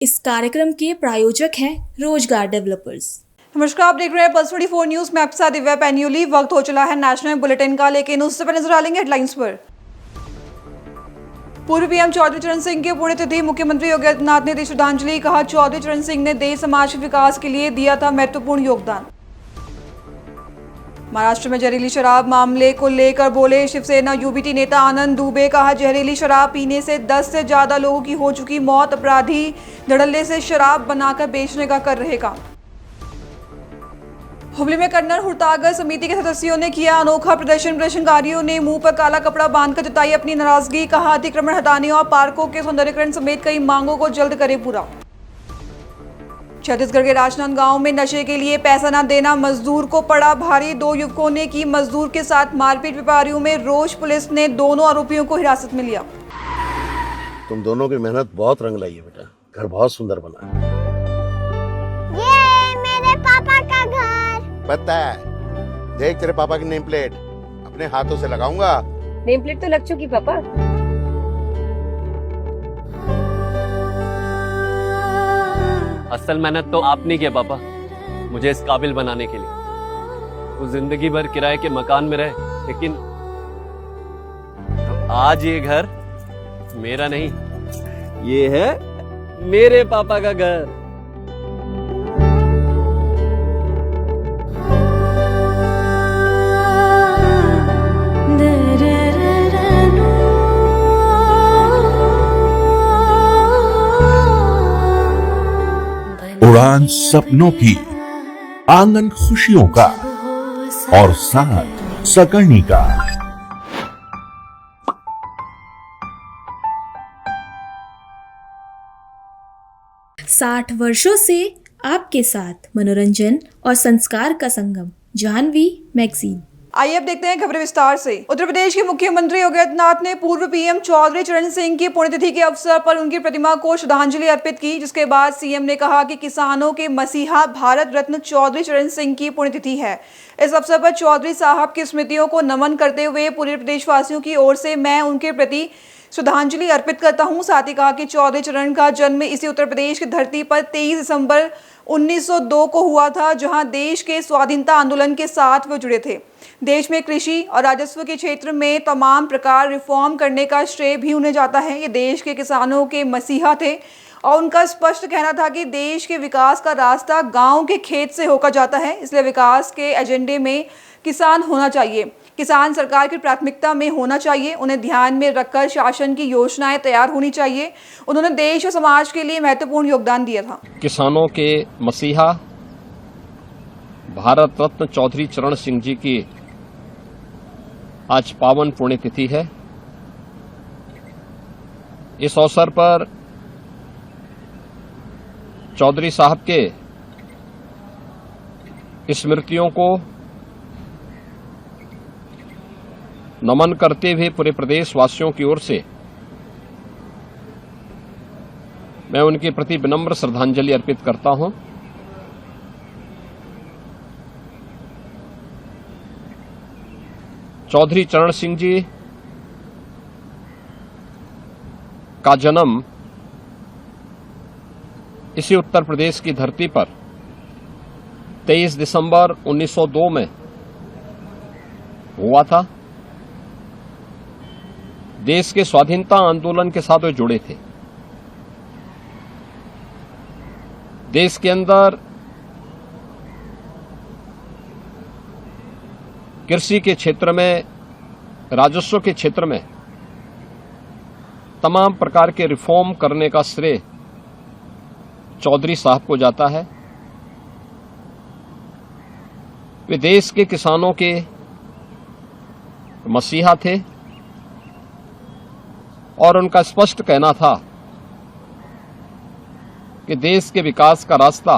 इस कार्यक्रम के प्रायोजक हैं रोजगार डेवलपर्स। नमस्कार, आप देख रहे हैं पल्स 24 न्यूज में आपके साथ दिव्या पैन्यूली। वक्त हो चला है नेशनल बुलेटिन का, लेकिन उससे पहले नजर डालेंगे हेडलाइंस पर। पूर्व पीएम चौधरी चरण सिंह की पुण्यतिथि, मुख्यमंत्री योगी आदित्यनाथ ने दी श्रद्धांजलि। कहा, चौधरी चरण सिंह ने देश समाज के विकास के लिए दिया था महत्वपूर्ण योगदान। महाराष्ट्र में जहरीली शराब मामले को लेकर बोले शिवसेना यूबीटी नेता आनंद दुबे। कहा, जहरीली शराब पीने से 10 से ज्यादा लोगों की हो चुकी मौत। अपराधी धड़ल्ले से शराब बनाकर बेचने का कर रहे काम। हुबली में कन्नड़ हुड़तागर समिति के सदस्यों ने किया अनोखा प्रदर्शन। प्रदर्शनकारियों ने मुंह पर काला कपड़ा बांधकर जताई अपनी नाराजगी। कहा, अतिक्रमण हटाने और पार्कों के सौंदर्यीकरण समेत कई मांगों को जल्द करे पूरा। छत्तीसगढ़ के राजनांदगांव में नशे के लिए पैसा न देना मजदूर को पड़ा भारी। 2 युवकों ने की मजदूर के साथ मारपीट। व्यापारियों में रोष, पुलिस ने दोनों आरोपियों को हिरासत में लिया। तुम दोनों की मेहनत बहुत रंग लाई है बेटा, घर बहुत सुंदर बना है। ये मेरे पापा का घर। पता है, देख तेरे पापा की नेम प्लेट अपने हाथों से लगाऊंगा। नेम प्लेट तो लग चुकी पापा। असल मेहनत तो आपने किया पापा, मुझे इस काबिल बनाने के लिए। वो जिंदगी भर किराए के मकान में रहे, लेकिन आज ये घर मेरा नहीं, ये है मेरे पापा का घर। उड़ान सपनों की, आंगन खुशियों का और साथ सकर्णी का। 60 वर्षों से आपके साथ मनोरंजन और संस्कार का संगम, जाह्नवी मैगजीन। आइए अब देखते हैं खबरें विस्तार से। उत्तर प्रदेश के मुख्यमंत्री योगी आदित्यनाथ ने पूर्व पीएम चौधरी चरण सिंह की पुण्यतिथि के अवसर पर उनकी प्रतिमा को श्रद्धांजलि अर्पित की, जिसके बाद सीएम ने कहा कि किसानों के मसीहा भारत रत्न चौधरी चरण सिंह की पुण्यतिथि है। इस अवसर पर चौधरी साहब की स्मृतियों को नमन करते हुए पूरे प्रदेशवासियों की ओर से मैं उनके प्रति श्रद्धांजलि अर्पित करता हूं। साथ ही कहा कि चौधरी चरण का जन्म इसी उत्तर प्रदेश की धरती पर 23 दिसंबर 1902 को हुआ था, जहां देश के स्वाधीनता आंदोलन के साथ वो जुड़े थे। देश में कृषि और राजस्व के क्षेत्र में तमाम प्रकार रिफॉर्म करने का श्रेय भी उन्हें जाता है। ये देश के किसानों के मसीहा थे और उनका स्पष्ट कहना था कि देश के विकास का रास्ता गांव के खेत से होकर जाता है, इसलिए विकास के एजेंडे में किसान होना चाहिए। किसान सरकार की प्राथमिकता में होना चाहिए। उन्हें ध्यान में रखकर शासन की योजनाएं तैयार होनी चाहिए। उन्होंने देश और समाज के लिए महत्वपूर्ण योगदान दिया था। किसानों के मसीहा भारत रत्न चौधरी चरण सिंह जी की आज पावन पुण्यतिथि है। इस अवसर पर चौधरी साहब के स्मृतियों को नमन करते हुए पूरे प्रदेशवासियों की ओर से मैं उनके प्रति विनम्र श्रद्धांजलि अर्पित करता हूं। चौधरी चरण सिंह जी का जन्म इसी उत्तर प्रदेश की धरती पर 23 दिसंबर 1902 में हुआ था। देश के स्वाधीनता आंदोलन के साथ वे जुड़े थे। देश के अंदर कृषि के क्षेत्र में, राजस्व के क्षेत्र में तमाम प्रकार के रिफॉर्म करने का श्रेय चौधरी साहब को जाता है। वे देश के किसानों के मसीहा थे और उनका स्पष्ट कहना था कि देश के विकास का रास्ता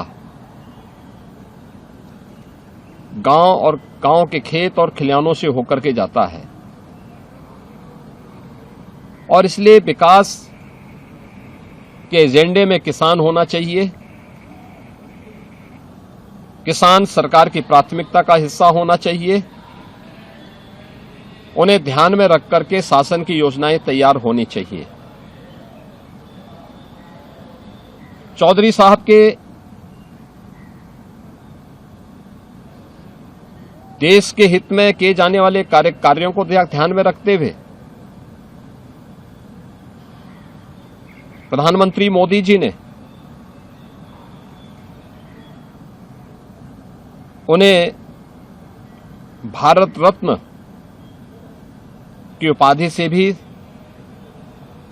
गांव और गांव के खेत और खलिहानों से होकर के जाता है और इसलिए विकास के एजेंडे में किसान होना चाहिए। किसान सरकार की प्राथमिकता का हिस्सा होना चाहिए। उन्हें ध्यान में रख करके शासन की योजनाएं तैयार होनी चाहिए। चौधरी साहब के देश के हित में किए जाने वाले कार्यों को ध्यान में रखते हुए प्रधानमंत्री मोदी जी ने उन्हें भारत रत्न की उपाधि से भी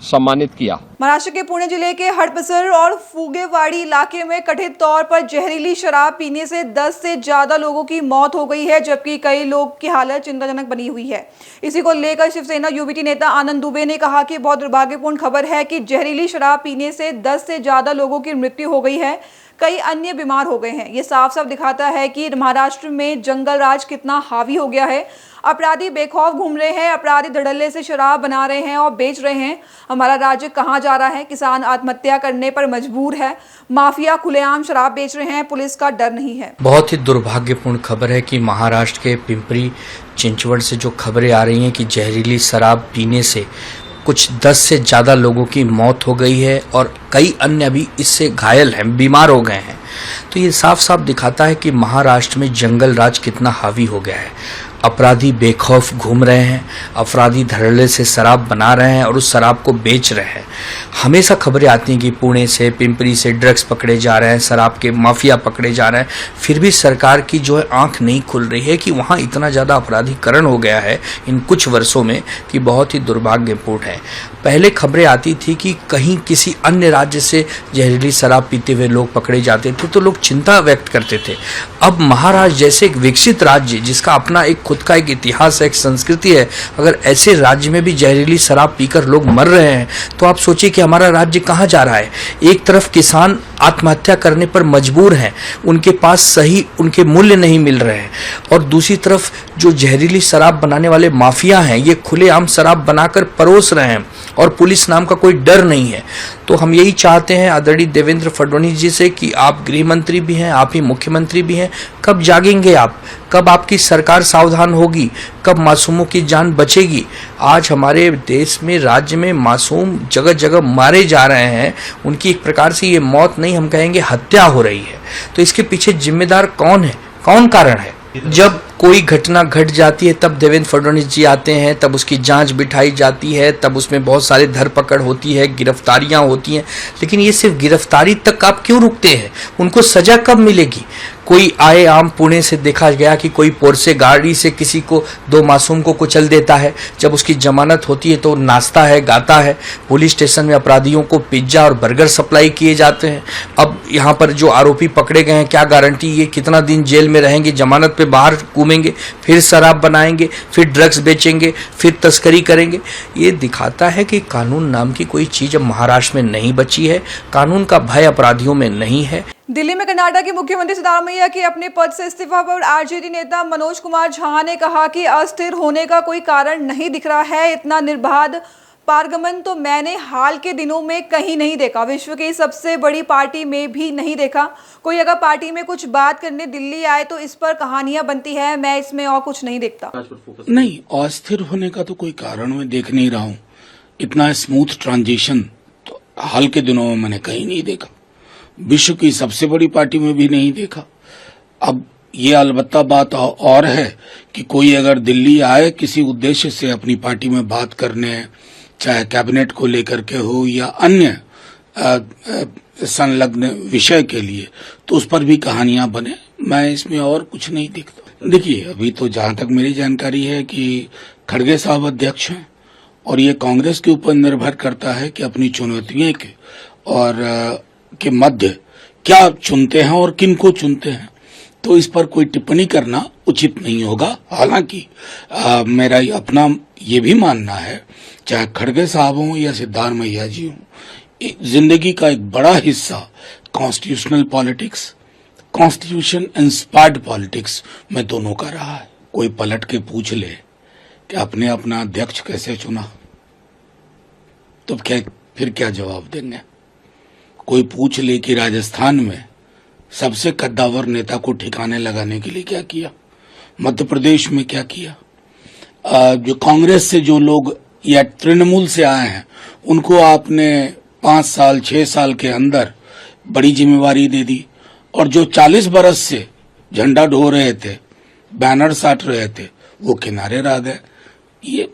सम्मानित किया। महाराष्ट्र के पुणे जिले के हडपसर और फुगेवाड़ी इलाके में कथित तौर पर जहरीली शराब पीने से 10 से ज्यादा लोगों की मौत हो गई है, जबकि कई लोग की हालत चिंताजनक बनी हुई है। इसी को लेकर शिवसेना यूबीटी नेता आनंद दुबे ने कहा कि बहुत दुर्भाग्यपूर्ण खबर है कि जहरीली शराब पीने से 10 से ज्यादा लोगों की मृत्यु हो गई है, कई अन्य बीमार हो गए हैं। ये साफ साफ दिखाता है कि महाराष्ट्र में जंगल राज कितना हावी हो गया है। अपराधी बेखौफ घूम रहे हैं, अपराधी धड़ल्ले से शराब बना रहे हैं और बेच रहे हैं। हमारा राज्य कहाँ जा रहा है? किसान आत्महत्या करने पर मजबूर है, माफिया खुलेआम शराब बेच रहे हैं, पुलिस का डर नहीं है। बहुत ही दुर्भाग्यपूर्ण खबर है कि महाराष्ट्र के पिंपरी चिंचवड से जो खबरें आ रही हैं कि जहरीली शराब पीने से कुछ 10 से ज़्यादा लोगों की मौत हो गई है और कई अन्य भी इससे घायल हैं, बीमार हो गए हैं। तो ये साफ साफ दिखाता है कि महाराष्ट्र में जंगल राज कितना हावी हो गया है। अपराधी बेखौफ घूम रहे हैं, अपराधी धड़ल्ले से शराब बना रहे हैं और उस शराब को बेच रहे हैं। हमेशा खबरें आती हैं कि पुणे से, पिंपरी से ड्रग्स पकड़े जा रहे हैं, शराब के माफिया पकड़े जा रहे हैं, फिर भी सरकार की जो है आंख नहीं खुल रही है कि वहाँ इतना ज़्यादा अपराधीकरण हो गया है इन कुछ वर्षों में कि बहुत ही दुर्भाग्यपूर्ण है। पहले खबरें आती थी कि कहीं किसी अन्य राज्य से जहरीली शराब पीते हुए लोग पकड़े जाते थे तो लोग चिंता व्यक्त करते थे। अब महाराष्ट्र जैसे एक विकसित राज्य जिसका अपना एक खुद का एक इतिहास है, एक संस्कृति है, अगर ऐसे राज्य में भी जहरीली शराब पीकर लोग मर रहे हैं तो आप सोचिए कि हमारा राज्य कहाँ जा रहा है। एक तरफ किसान आत्महत्या करने पर मजबूर हैं, उनके पास सही उनके मूल्य नहीं मिल रहे हैं, और दूसरी तरफ जो जहरीली शराब बनाने वाले माफिया हैं ये खुलेआम शराब बनाकर परोस रहे हैं और पुलिस नाम का कोई डर नहीं है। तो हम यही चाहते हैं आदरणीय देवेंद्र फडणवीस जी से कि आप गृह मंत्री भी हैं, आप ही मुख्यमंत्री भी हैं, कब जागेंगे आप? कब आपकी सरकार सावधान होगी? कब मासूमों की जान बचेगी? आज हमारे देश में, राज्य में मासूम जगह जगह मारे जा रहे हैं, उनकी एक प्रकार से ये मौत नहीं, हम कहेंगे हत्या हो रही है। तो इसके पीछे जिम्मेदार कौन है, कौन कारण है? जब कोई घटना घट जाती है तब देवेंद्र फडणवीस जी आते हैं, तब उसकी जांच बिठाई जाती है, तब उसमें बहुत सारे धरपकड़ होती है, गिरफ्तारियां होती हैं, लेकिन ये सिर्फ गिरफ्तारी तक आप क्यों रुकते हैं? उनको सजा कब मिलेगी? कोई आए आम पुणे से देखा गया कि कोई पोर्से गाड़ी से किसी को, 2 मासूम को कुचल देता है, जब उसकी जमानत होती है तो नाचता है, गाता है। पुलिस स्टेशन में अपराधियों को पिज्जा और बर्गर सप्लाई किए जाते हैं। अब यहाँ पर जो आरोपी पकड़े गए हैं, क्या गारंटी ये कितना दिन जेल में रहेंगे, जमानत पे बाहर घूमेंगे, फिर शराब बनाएंगे, फिर ड्रग्स बेचेंगे, फिर तस्करी करेंगे? ये दिखाता है कि कानून नाम की कोई चीज अब महाराष्ट्र में नहीं बची है, कानून का भय अपराधियों में नहीं है। दिल्ली में कर्नाटक के मुख्यमंत्री सिद्धारमैया के अपने पद से इस्तीफा पर आरजेडी नेता मनोज कुमार झा ने कहा कि अस्थिर होने का कोई कारण नहीं दिख रहा है। इतना निर्बाध पारगमन तो मैंने हाल के दिनों में कहीं नहीं देखा, विश्व की सबसे बड़ी पार्टी में भी नहीं देखा। कोई अगर पार्टी में कुछ बात करने दिल्ली आए तो इस पर कहानियां बनती है, मैं इसमें और कुछ नहीं देखता। नहीं, अस्थिर होने का तो कोई कारण मैं देख नहीं रहा हूँ। इतना स्मूथ ट्रांजिशन तो हाल के दिनों में मैंने कहीं नहीं देखा, विश्व की सबसे बड़ी पार्टी में भी नहीं देखा। अब ये अलबत्ता बात और है कि कोई अगर दिल्ली आए किसी उद्देश्य से अपनी पार्टी में बात करने, चाहे कैबिनेट को लेकर के हो या अन्य संलग्न विषय के लिए, तो उस पर भी कहानियां बने। मैं इसमें और कुछ नहीं देखता। देखिए, अभी तो जहां तक मेरी जानकारी है कि खड़गे साहब अध्यक्ष हैं और ये कांग्रेस के ऊपर निर्भर करता है कि अपनी चुनौतियों के और के मध्य क्या चुनते हैं और किन को चुनते हैं, तो इस पर कोई टिप्पणी करना उचित नहीं होगा। हालांकि मेरा अपना ये भी मानना है, चाहे खड़गे साहब हों या सिद्धारमैया जी हों, जिंदगी का एक बड़ा हिस्सा constitutional politics, constitution inspired politics में दोनों का रहा है। कोई पलट के पूछ ले कि आपने अपना अध्यक्ष कैसे चुना, तो फिर क्या जवाब देंगे? कोई पूछ ले कि राजस्थान में सबसे कद्दावर नेता को ठिकाने लगाने के लिए क्या किया, मध्य प्रदेश में क्या किया, जो कांग्रेस से जो लोग या तृणमूल से आए हैं उनको आपने 5 साल 6 साल के अंदर बड़ी जिम्मेवारी दे दी और जो 40 बरस से झंडा ढो रहे थे, बैनर साट रहे थे, वो किनारे रह गए। ये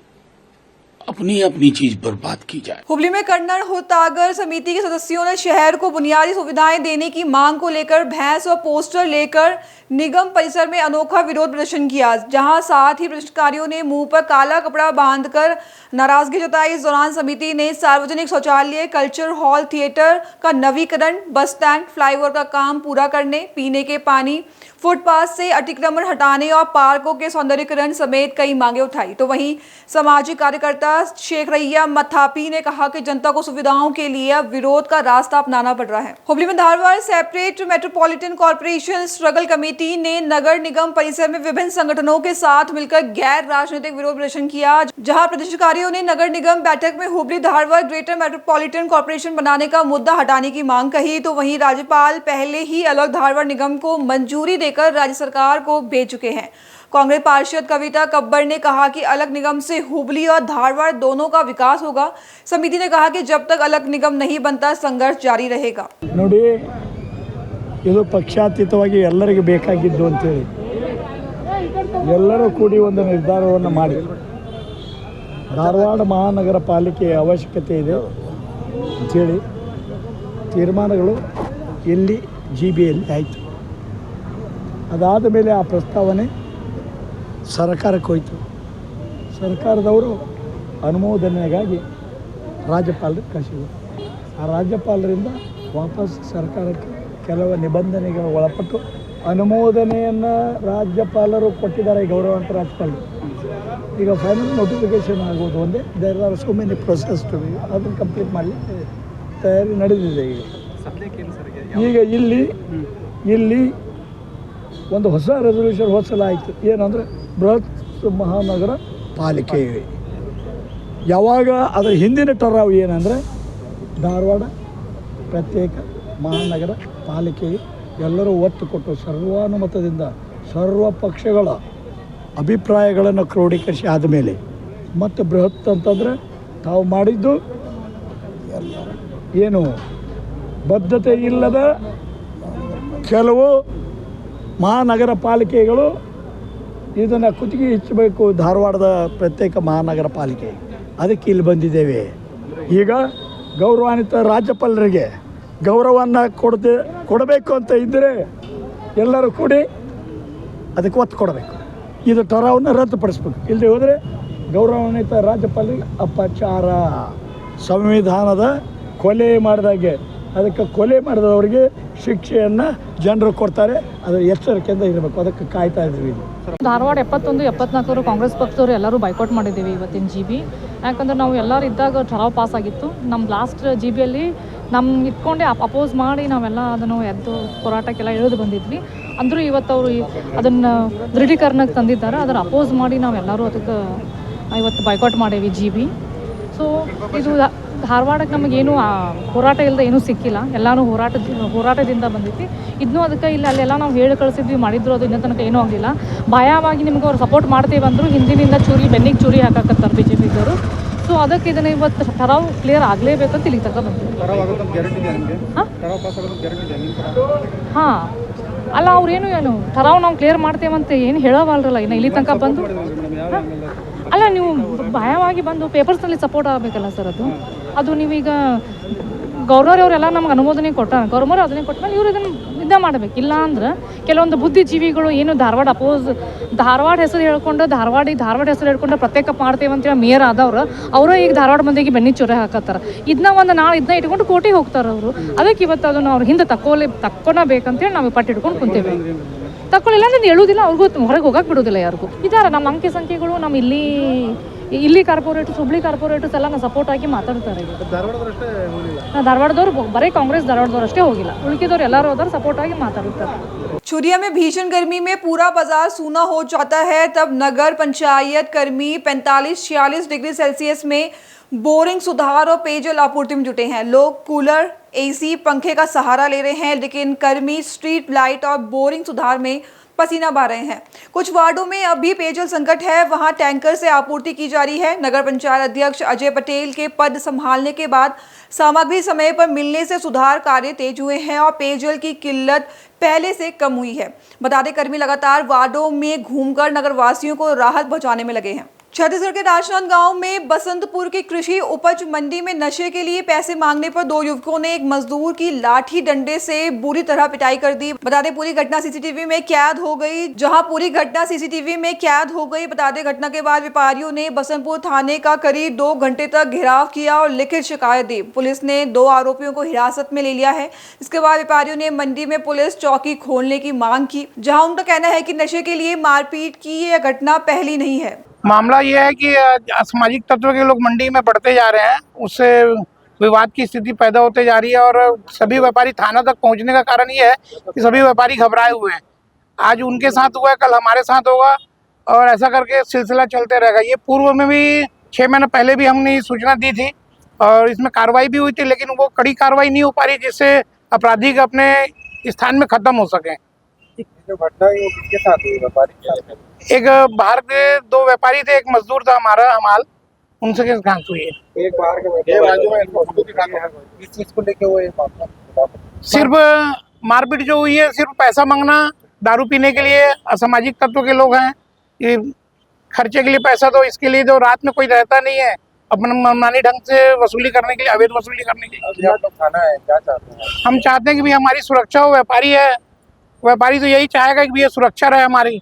अपनी अपनी चीज पर बात की जाए। हुबली में कन्नड़ होतागर समिति के सदस्यों ने शहर को बुनियादी सुविधाएं देने की मांग को लेकर भैंस और पोस्टर लेकर निगम परिसर में अनोखा विरोध प्रदर्शन किया, जहां साथ ही प्रदर्शनकारियों ने मुंह पर काला कपड़ा बांधकर नाराजगी जताई। इस दौरान समिति ने सार्वजनिक शौचालय, कल्चर हॉल, थिएटर का नवीकरण, बस स्टैंड, फ्लाईओवर का काम पूरा करने, पीने के पानी, फुटपाथ से अतिक्रमण हटाने और पार्कों के सौंदर्यीकरण समेत कई मांगे उठाई। तो वहीं सामाजिक कार्यकर्ता शेख रैया मथापी ने कहा कि जनता को सुविधाओं के लिए अब विरोध का रास्ता अपनाना पड़ रहा है। हुबली में Dharwad separate metropolitan corporation struggle committee ने नगर निगम परिसर में विभिन्न संगठनों के साथ मिलकर गैर राजनीतिक विरोध प्रदर्शन किया, जहां प्रदर्शनकारियों ने नगर निगम बैठक में Hubli Dharwad greater metropolitan corporation बनाने का मुद्दा हटाने की मांग कही। तो वहीं राज्यपाल पहले ही अलग धारवाड़ निगम को मंजूरी देकर राज्य सरकार को भेज चुके हैं। कांग्रेस पार्षद कविता कब्बर ने कहा कि अलग निगम से हुबली और धारवाड़ दोनों का विकास होगा। समिति ने कहा कि जब तक अलग निगम नहीं बनता संघर्ष जारी रहेगा। ನೋಡಿ, ಇದು ಪಕ್ಷಾತೀತವಾಗಿ ಎಲ್ಲರಿಗೂ ಬೇಕಾಗಿದ್ದು ಅಂತೇಳಿ ಎಲ್ಲರೂ ಕೂಡಿ ಒಂದು ನಿರ್ಧಾರವನ್ನು ಮಾಡಿ ಧಾರವಾಡ ಮಹಾನಗರ ಪಾಲಿಕೆಯ ಅವಶ್ಯಕತೆ ಇದೆ ಅಂತೇಳಿ ತೀರ್ಮಾನಗಳು ಇಲ್ಲಿ GBಯಲ್ಲಿ ಆಯಿತು. ಅದಾದ ಮೇಲೆ ಆ ಪ್ರಸ್ತಾವನೆ ಸರ್ಕಾರಕ್ಕೆ ಹೋಯಿತು. ಸರ್ಕಾರದವರು ಅನುಮೋದನೆಗಾಗಿ ರಾಜ್ಯಪಾಲರಿಗೆ ಕಳಿಸಿದರು. ಆ ರಾಜ್ಯಪಾಲರಿಂದ ವಾಪಸ್ ಸರ್ಕಾರಕ್ಕೆ ಕೆಲವು ನಿಬಂಧನೆಗಳು ಒಳಪಟ್ಟು ಅನುಮೋದನೆಯನ್ನು ರಾಜ್ಯಪಾಲರು ಕೊಟ್ಟಿದ್ದಾರೆ, ಗೌರವಾಂತರ ರಾಜ್ಯಪಾಲರು. ಈಗ ಫೈನಲ್ ನೋಟಿಫಿಕೇಷನ್ ಆಗೋದು ಒಂದೇ. There are so many process to be, ಅದನ್ನು ಕಂಪ್ಲೀಟ್ ಮಾಡಲಿಕ್ಕೆ ತಯಾರಿ ನಡೆದಿದೆ. ಈಗ ಇಲ್ಲಿ ಒಂದು ಹೊಸ ರೆಸಲ್ಯೂಷನ್ ಹೊಸಲಾಯಿತು. ಏನಂದರೆ ಬೃಹತ್ ಮಹಾನಗರ ಪಾಲಿಕೆ. ಯಾವಾಗ ಅದರ ಹಿಂದಿನ ಟರಾವು ಏನಂದರೆ ಧಾರವಾಡ ಪ್ರತ್ಯೇಕ ಮಹಾನಗರ ಪಾಲಿಕೆಗೆ ಎಲ್ಲರೂ ಒತ್ತು ಕೊಟ್ಟು ಸರ್ವಾನುಮತದಿಂದ ಸರ್ವ ಪಕ್ಷಗಳ ಅಭಿಪ್ರಾಯಗಳನ್ನು ಕ್ರೋಢೀಕರಿಸಿ ಆದಮೇಲೆ ಮತ್ತು ಬೃಹತ್ ಅಂತಂದರೆ ತಾವು ಮಾಡಿದ್ದು ಏನು ಬದ್ಧತೆ ಇಲ್ಲದ ಕೆಲವು ಮಹಾನಗರ ಪಾಲಿಕೆಗಳು ಇದನ್ನು ಕುತ್ತಿಗೆ ಹೆಚ್ಚಬೇಕು ಧಾರವಾಡದ ಪ್ರತ್ಯೇಕ ಮಹಾನಗರ ಪಾಲಿಕೆ, ಅದಕ್ಕೆ ಇಲ್ಲಿ ಬಂದಿದ್ದೇವೆ. ಈಗ ಗೌರವಾನ್ವಿತ ರಾಜ್ಯಪಾಲರಿಗೆ ಗೌರವವನ್ನು ಕೊಡಬೇಕು ಅಂತ ಇದ್ದರೆ ಎಲ್ಲರೂ ಕೂಡಿ ಅದಕ್ಕೆ ಒತ್ತು ಕೊಡಬೇಕು. ಇದು ಟರಾವನ್ನು ರದ್ದುಪಡಿಸ್ಬೇಕು. ಇಲ್ಲದೆ ಹೋದರೆ ಗೌರವಾನ್ವಿತ ರಾಜ್ಯಪಾಲರಿಗೆ ಅಪಚಾರ, ಸಂವಿಧಾನದ ಕೊಲೆ ಮಾಡಿದಾಗೆ ಅದಕ್ಕೆ ಕೊಲೆ ಮಾಡಿದವರಿಗೆ ಶಿಕ್ಷೆಯನ್ನು ಜನರು ಕೊಡ್ತಾರೆ. ಅದರ ಎಚ್ಚರಿಕೆಯಿಂದ ಇರಬೇಕು. ಅದಕ್ಕೆ ಕಾಯ್ತಾ ಇದ್ದೀವಿ. ಧಾರವಾಡ 71, 74 ಕಾಂಗ್ರೆಸ್ ಪಕ್ಷದವರು ಎಲ್ಲರೂ ಬೈಕಾಟ್ ಮಾಡಿದ್ದೀವಿ ಇವತ್ತಿನ GB. ಯಾಕಂದ್ರೆ ನಾವು ಎಲ್ಲರೂ ಇದ್ದಾಗ ಠರಾವ್ ಪಾಸ್ ಆಗಿತ್ತು. ನಮ್ಮ ಲಾಸ್ಟ್ GBಯಲ್ಲಿ ನಮ್ಮ ಇಟ್ಕೊಂಡೆ ಅಪೋಸ್ ಮಾಡಿ ನಾವೆಲ್ಲ ಅದನ್ನು ಎದ್ದು ಹೋರಾಟಕ್ಕೆಲ್ಲ ಇಳಿದು ಬಂದಿದ್ವಿ. ಅಂದರೂ ಇವತ್ತು ಅವರು ಅದನ್ನು ದೃಢೀಕರಣಕ್ಕೆ ತಂದಿದ್ದಾರೆ. ಅದನ್ನು ಅಪೋಸ್ ಮಾಡಿ ನಾವೆಲ್ಲರೂ ಅದಕ್ಕೆ ಇವತ್ತು ಬೈಕಾಟ್ ಮಾಡೇವಿ GB. ಸೊ ಇದು ಧಾರವಾಡಕ್ಕೆ ನಮಗೇನು ಹೋರಾಟ ಇಲ್ಲದೆ ಏನೂ ಸಿಕ್ಕಿಲ್ಲ, ಎಲ್ಲನೂ ಹೋರಾಟದಿಂದ ಬಂದಿತ್ತು. ಇದನ್ನೂ ಅದಕ್ಕೆ ಇಲ್ಲ ಅಲ್ಲೆಲ್ಲ ನಾವು ಹೇಳಿ ಕಳಿಸಿದ್ವಿ, ಮಾಡಿದ್ರು, ಅದು ಇನ್ನೂ ತನಕ ಏನೂ ಆಗಲಿಲ್ಲ. ಭಯವಾಗಿ ನಿಮ್ಗೆ ಅವ್ರು ಸಪೋರ್ಟ್ ಮಾಡ್ತೀವಿ ಅಂದರು, ಹಿಂದಿನಿಂದ ಬೆನ್ನಿಗೆ ಚೂರಿ ಹಾಕಕತ್ತಾರೆ BJP ಇದ್ದವರು. ಸೊ ಅದಕ್ಕೆ ಇದನ್ನು ಇವತ್ತು ಠರಾವ್ ಕ್ಲಿಯರ್ ಆಗಲೇಬೇಕಂತ ಇಲ್ಲಿ ತನಕ ಬಂದಿದೆ. ಹಾಂ, ಅಲ್ಲ ಅವ್ರೇನು ಠರಾವ್ ನಾವು ಕ್ಲಿಯರ್ ಮಾಡ್ತೇವಂತ ಏನು ಹೇಳೋವಲ್ರಲ್ಲ ಇನ್ನು ಇಲ್ಲಿ ತನಕ ಬಂದು. ಅಲ್ಲ, ನೀವು ಭಯವಾಗಿ ಬಂದು ಪೇಪರ್ಸ್ನಲ್ಲಿ ಸಪೋರ್ಟ್ ಆಗಬೇಕಲ್ಲ ಸರ್. ಅದು ನೀವೀಗ ಗೌರ್ನರ್ ಅವರೆಲ್ಲ ನಮ್ಗೆ ಅನುಮೋದನೆ ಗೌರ್ನರ್ ಅದನ್ನೇ ಕೊಟ್ಟಮೇಲೆ ಇವರು ಇದನ್ನು ಮಾಡಬೇಕು. ಇಲ್ಲ ಅಂದ್ರೆ ಕೆಲವೊಂದು ಬುದ್ಧಿಜೀವಿಗಳು ಏನು ಧಾರವಾಡ ಹೆಸರು ಹೇಳ್ಕೊಂಡು ಧಾರವಾಡ ಹೆಸರು ಹೇಳ್ಕೊಂಡು ಪ್ರತ್ಯೇಕ ಮಾಡ್ತೇವೆ ಅಂತೇಳಿ ಮೇಯರ್ ಆದವ್ರು ಅವರೇ ಈಗ ಧಾರವಾಡ ಮಂದಿಗೆ ಬೆನ್ನಿ ಚೊರೆ ಹಾಕತ್ತಾರೆ. ಇದನ್ನ ನಾಳೆ ಇದನ್ನ ಇಟ್ಕೊಂಡು ಕೋಟಿಗೆ ಹೋಗ್ತಾರೆ ಅವರು. ಅದಕ್ಕೆ ಇವತ್ತು ಅದನ್ನು ಅವ್ರು ಹಿಂದೆ ತಕ್ಕೊಳಬೇಕಂತೇಳಿ ನಾವು ಪಟ್ಟು ಇಟ್ಕೊಂಡು ಕುಂತೇವೆ. ತಕ್ಕೊಳ್ಳಿಲ್ಲ ಅಂದ್ರೆ ಹೇಳುವುದಿಲ್ಲ, ಅವ್ರಿಗೂ ಹೊರಗೆ ಹೋಗಕ್ಕೆ ಬಿಡೋದಿಲ್ಲ ಯಾರಿಗೂ. ಇದ್ದಾರೆ ನಮ್ಮ ಅಂಕೆ ಸಂಖ್ಯೆಗಳು, ನಮ್ಮ ಇಲ್ಲಿ ಕಾರ್ಪೊರೇಟರ್ಸ್, ಹುಬ್ಳಿ ಕಾರ್ಪೊರೇಟರ್ಸ್ ಎಲ್ಲ ನಾವು ಸಪೋರ್ಟ್ ಆಗಿ ಮಾತಾಡ್ತಾರೆ. ಧಾರವಾಡದವ್ರು ಬರೀ ಕಾಂಗ್ರೆಸ್ ಧಾರವಾಡದವ್ರು ಅಷ್ಟೇ ಹೋಗಿಲ್ಲ, ಉಳಿಕಿದವ್ರು ಎಲ್ಲರೂ ಹೋದ್ರೆ ಸಪೋರ್ಟ್ ಆಗಿ ಮಾತಾಡ್ತಾರೆ. चुरिया में भीषण गर्मी में पूरा बाजार सूना हो जाता है, तब नगर पंचायत कर्मी 45-46 डिग्री सेल्सियस में बोरिंग सुधार और पेयजल आपूर्ति में जुटे हैं। लोग कूलर, AC, पंखे का सहारा ले रहे हैं, लेकिन कर्मी स्ट्रीट लाइट और बोरिंग सुधार में पसीना बहा रहे हैं। कुछ वार्डों में अब भी पेयजल संकट है, वहां टैंकर से आपूर्ति की जा रही है। नगर पंचायत अध्यक्ष अजय पटेल के पद संभालने के बाद सामग्री समय पर मिलने से सुधार कार्य तेज हुए हैं और पेयजल की किल्लत पहले से कम हुई है। बता दें, कर्मी लगातार वार्डों में घूमकर नगरवासियों को राहत पहुंचाने में लगे हैं। छत्तीसगढ़ के राजनांदगांव में बसंतपुर की कृषि उपज मंडी में नशे के लिए पैसे मांगने पर दो युवकों ने एक मजदूर की लाठी डंडे से बुरी तरह पिटाई कर दी। बता दें, पूरी घटना सीसीटीवी में कैद हो गई। बता दें, घटना के बाद व्यापारियों ने बसंतपुर थाने का करीब 2 घंटे तक घेराव किया और लिखित शिकायत दी। पुलिस ने 2 आरोपियों को हिरासत में ले लिया है। इसके बाद व्यापारियों ने मंडी में पुलिस चौकी खोलने की मांग की, जहाँ उनका कहना है कि नशे के लिए मारपीट की यह घटना पहली नहीं है। मामला ये है कि असामाजिक तत्व के लोग मंडी में बढ़ते जा रहे हैं, उससे विवाद की स्थिति पैदा होते जा रही है और सभी व्यापारी थाना तक पहुंचने का कारण ये है कि सभी व्यापारी घबराए हुए हैं। आज उनके साथ हुआ है, कल हमारे साथ होगा और ऐसा करके सिलसिला चलते रहेगा। ये पूर्व में भी 6 महीने पहले भी हमने सूचना दी थी और इसमें कार्रवाई भी हुई थी, लेकिन वो कड़ी कार्रवाई नहीं हो पा रही जिससे अपराधी अपने स्थान में खत्म हो सके। जो घटना है वो किसके साथ हुई? व्यापारी एक बाहर के 2 व्यापारी थे, एक मजदूर था हमारा हमाल, उनसे किस घास हुई है। एक बाहर के इस चीज को लेके वो सिर्फ मारपीट जो हुई है, सिर्फ पैसा मांगना, दारू पीने के लिए असामाजिक तत्व के लोग हैं, ये खर्चे के लिए पैसा दो, इसके लिए जो रात में कोई रहता नहीं है, अपना मनमानी ढंग से वसूली करने के लिए, अवैध वसूली करने के लिए। थाना है, क्या चाहते हैं? हम चाहते हैं कि भी हमारी सुरक्षा हो। व्यापारी है, व्यापारी तो यही चाहेगा कि भैया सुरक्षा रहे हमारी।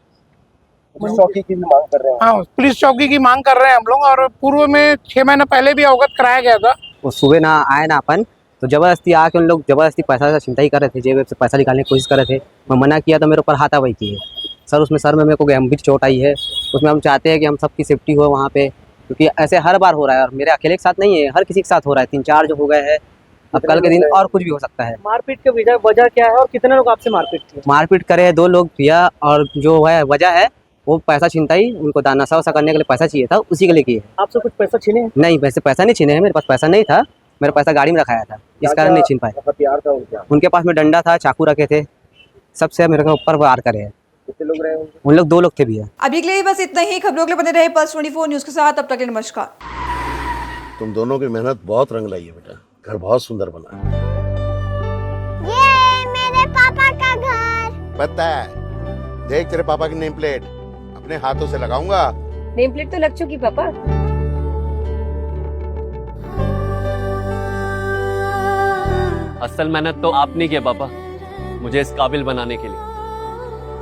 पुलिस चौकी की मांग कर रहे हैं। हाँ, पुलिस चौकी की मांग कर रहे हैं हम लोग और पूर्व में 6 महीने पहले भी अवगत कराया गया था। वो सुबह ना आए ना अपन, तो जबरदस्ती आके उन लोग जबरदस्ती पैसा का चिंता ही कर रहे थे, जेब से पैसा निकालने की कोशिश कर रहे थे। मैं मना किया तो मेरे ऊपर हाथापाई की है सर। उसमें सर में मेरे को गंभीर चोट आई है। उसमें हम चाहते हैं कि हम सबकी सेफ्टी हो वहाँ पे, क्योंकि ऐसे हर बार हो रहा है और मेरे अकेले के साथ नहीं है, हर किसी के साथ हो रहा है। 3-4 जो हो गए हैं, अब कल के दिन और कुछ भी हो सकता है। मारपीट के वजह क्या है और कितने लोग आपसे मारपीट किए? मारपीट करे 2 लोग भैया, और जो है वजह है वो पैसा छीनता ही, उनको नशा वशा करने के लिए पैसा चाहिए था, उसी के लिए किए। आपसे कुछ पैसा छीने? नहीं, वैसे पैसा नहीं छीने हैं, मेरे पास पैसा नहीं था, मेरा पैसा गाड़ी में रखाया था, इस कारण नहीं छीन पाए। हथियार था उनका? उनके पास में डंडा था, चाकू रखे थे, सबसे मेरे को ऊपर वार करे हैं। कितने लोग रहे? उन लोग 2 लोग थे भैया। अभी के लिए बस इतना ही। खबरों के लिए बने रहे पल्स 24 न्यूज के साथ। अब तक के लिए नमस्कार। तुम दोनों की मेहनत बहुत रंग लाई है बेटा, घर बहुत सुंदर बना है। ये मेरे पापा का घर। पता है, देख तेरे पापा की नेम प्लेट अपने हाथों से लगाऊंगा। नेम प्लेट तो लग चुकी पापा। असल मेहनत तो आपने की है पापा, मुझे इस काबिल बनाने के लिए।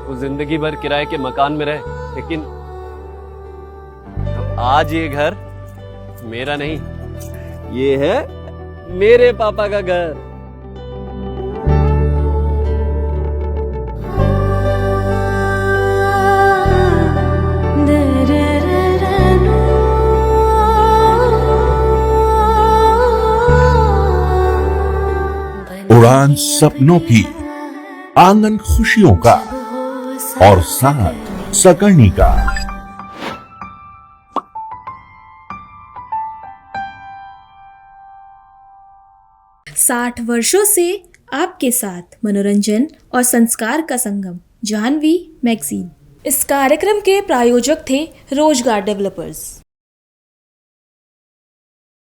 वो जिंदगी भर किराए के मकान में रहे, लेकिन तो आज ये घर मेरा नहीं, ये है मेरे पापा का घर। उड़ान सपनों की, आंगन खुशियों का और साथ सकर्णी का। 60 वर्षों से आपके साथ मनोरंजन और संस्कार का संगम, जाह्नवी मैगजीन। इस कार्यक्रम के प्रायोजक थे रोजगार डेवलपर्स।